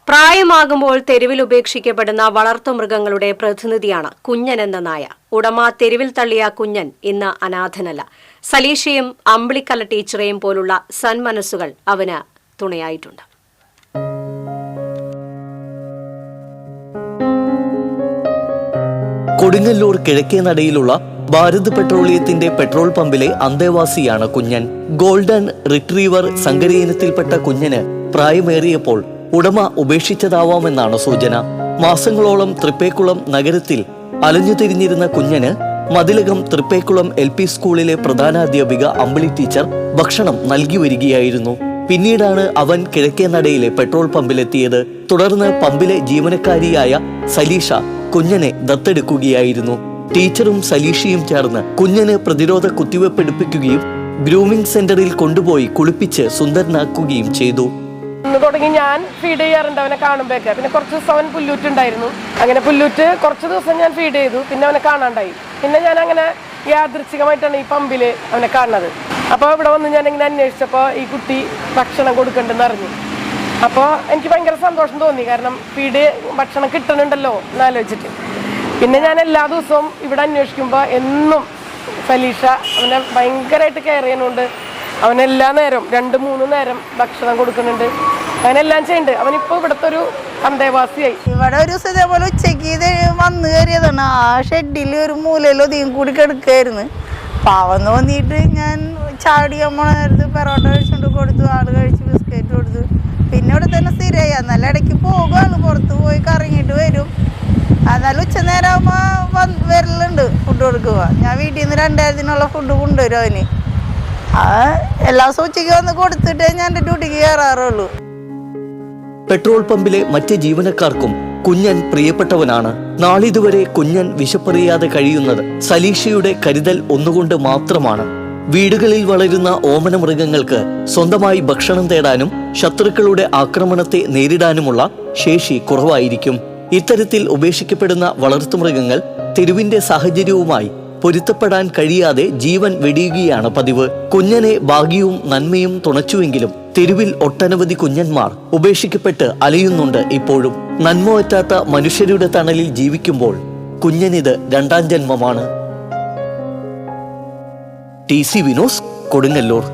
പ്രായമാകുമ്പോൾ തെരുവിൽ ഉപേക്ഷിക്കപ്പെടുന്ന വളർത്തുമൃഗങ്ങളുടെ പ്രതിനിധിയാണ് കുഞ്ഞൻ എന്ന നായ. ഉടമ തെരുവിൽ തള്ളിയ കുഞ്ഞൻ ഇന്ന് അനാഥനല്ല. സലീഷയും അമ്പിളിക്കല ടീച്ചറേയും പോലുള്ള സന്മനസ്സുകൾ അവന് തുണയായിട്ടുണ്ട്. കൊടുങ്ങല്ലൂർ കിഴക്കേ നടയിലുള്ള ഭാരത് പെട്രോളിയത്തിന്റെ പെട്രോൾ പമ്പിലെ അന്തേവാസിയാണ് കുഞ്ഞൻ. ഗോൾഡൻ റിട്രീവർ സങ്കരയിനത്തിൽപ്പെട്ട കുഞ്ഞന് പ്രായമേറിയപ്പോൾ ഉടമ ഉപേക്ഷിച്ചതാവാമെന്നാണ് സൂചന. മാസങ്ങളോളം തൃപ്പേക്കുളം നഗരത്തിൽ അലഞ്ഞുതിരിഞ്ഞിരുന്ന കുഞ്ഞന് മതിലകം തൃപ്പേക്കുളം LP സ്കൂളിലെ പ്രധാനാധ്യാപിക അമ്പിളി ടീച്ചർ ഭക്ഷണം നൽകി വരികയായിരുന്നു. പിന്നീടാണ് അവൻ കിഴക്കേ നടയിലെ പെട്രോൾ പമ്പിലെത്തിയത്. തുടർന്ന് പമ്പിലെ ജീവനക്കാരിയായ സലീഷ കുഞ്ഞനെ ദത്തെടുക്കുകയായിരുന്നു. ടീച്ചറും സലീഷയും ചേർന്ന് കുഞ്ഞന് പ്രതിരോധ കുത്തിവെപ്പ് എടുപ്പിക്കുകയും ഗ്രൂമിംഗ് സെന്ററിൽ കൊണ്ടുപോയി കുളിപ്പിച്ച് സുന്ദരനാക്കുകയും ചെയ്തു. തുടങ്ങി ഞാൻ ഫീഡ് ചെയ്യാറുണ്ട് അവനെ കാണുമ്പോഴൊക്കെ. പിന്നെ കുറച്ച് ദിവസം അവൻ പുല്ലൂറ്റുണ്ടായിരുന്നു. അങ്ങനെ പുല്ലൂറ്റ് കുറച്ച് ദിവസം ഞാൻ ഫീഡ് ചെയ്തു. പിന്നെ അവനെ കാണാണ്ടായി. പിന്നെ ഞാൻ അങ്ങനെ യാദൃച്ഛികമായിട്ടാണ് ഈ പമ്പിൽ അവനെ കാണുന്നത്. അപ്പോൾ ഇവിടെ വന്ന് ഞാൻ ഇങ്ങനെ അന്വേഷിച്ചപ്പോൾ ഈ കുട്ടി ഭക്ഷണം കൊടുക്കണ്ടെന്ന് അറിഞ്ഞു. അപ്പോൾ എനിക്ക് ഭയങ്കര സന്തോഷം തോന്നി. കാരണം ഭക്ഷണം കിട്ടണുണ്ടല്ലോ എന്നാലോചിച്ചിട്ട്. പിന്നെ ഞാൻ എല്ലാ ദിവസവും ഇവിടെ അന്വേഷിക്കുമ്പോൾ എന്നും സലീഷ അവനെ ഭയങ്കരമായിട്ട് കെയർ ചെയ്യുന്നുണ്ട്. അവനെല്ലാ നേരം 2-3 നേരം ഭക്ഷണം കൊടുക്കുന്നുണ്ട്. അവനെല്ലാം ചെയ്യുന്നുണ്ട്. അവനിപ്പോൾ ഇവിടുത്തെ ഒരു അന്തേവാസിയായി. ഇവിടെ ഒരു ദിവസം ഇതേപോലെ ഉച്ചയ്ക്ക് വന്നു കയറിയതാണ്. ആ ഷെഡിൽ ഒരു മൂലയിൽ ഒതുങ്ങി കൂടി കിടക്കായിരുന്നു. പാവം തോന്നിയിട്ട് ഞാൻ ചാടിയമ്മളായിരുന്നു. പെറോട്ട കഴിച്ചുകൊണ്ട് കൊടുത്തു. ആള് കഴിച്ച് ബിസ്ക്കറ്റ് കൊടുത്തു. പിന്നെ ഇവിടെ തന്നെ സ്ഥിരമായി. എന്നാലും ഇടയ്ക്ക് പോകും. ആള് പുറത്ത് പോയി കറങ്ങിയിട്ട് വരും. എന്നാലും ഉച്ച നേരം ആകുമ്പോൾ വരലുണ്ട് ഫുഡ് കൊടുക്കുക. ഞാൻ വീട്ടിൽ നിന്ന് 2000-നുള്ള ഫുഡ് കൊണ്ടുവരും അവന്. എല്ലാ ദിവസവും ഉച്ചയ്ക്ക് വന്ന് കൊടുത്തിട്ടേ ഞാൻ എൻ്റെ ഡ്യൂട്ടിക്ക് കയറാറുള്ളൂ. പെട്രോൾ പമ്പിലെ മറ്റ് ജീവനക്കാർക്കും കുഞ്ഞൻ പ്രിയപ്പെട്ടവനാണ്. നാളിതുവരെ കുഞ്ഞൻ വിശപ്പറിയാതെ കഴിയുന്നത് സലീഷയുടെ കരുതൽ ഒന്നുകൊണ്ട് മാത്രമാണ്. വീടുകളിൽ വളരുന്ന ഓമന മൃഗങ്ങൾക്ക് സ്വന്തമായി ഭക്ഷണം തേടാനും ശത്രുക്കളുടെ ആക്രമണത്തെ നേരിടാനുമുള്ള ശേഷി കുറവായിരിക്കും. ഇത്തരത്തിൽ ഉപേക്ഷിക്കപ്പെടുന്ന വളർത്തുമൃഗങ്ങൾ തെരുവിന്റെ സാഹചര്യവുമായി പൊരുത്തപ്പെടാൻ കഴിയാതെ ജീവൻ വെടിയുകയാണ് പതിവ്. കുഞ്ഞനെ ഭാഗ്യവും നന്മയും തുണച്ചുവെങ്കിലും തെരുവിൽ ഒട്ടനവധി കുഞ്ഞന്മാർ ഉപേക്ഷിക്കപ്പെട്ട് അലയുന്നുണ്ട് ഇപ്പോഴും. നന്മ പറ്റാത്ത മനുഷ്യരുടെ തണലിൽ ജീവിക്കുമ്പോൾ കുഞ്ഞനിത് 2ാം ജന്മമാണ്. TC വിനോസ്, കൊടുങ്ങല്ലൂർ.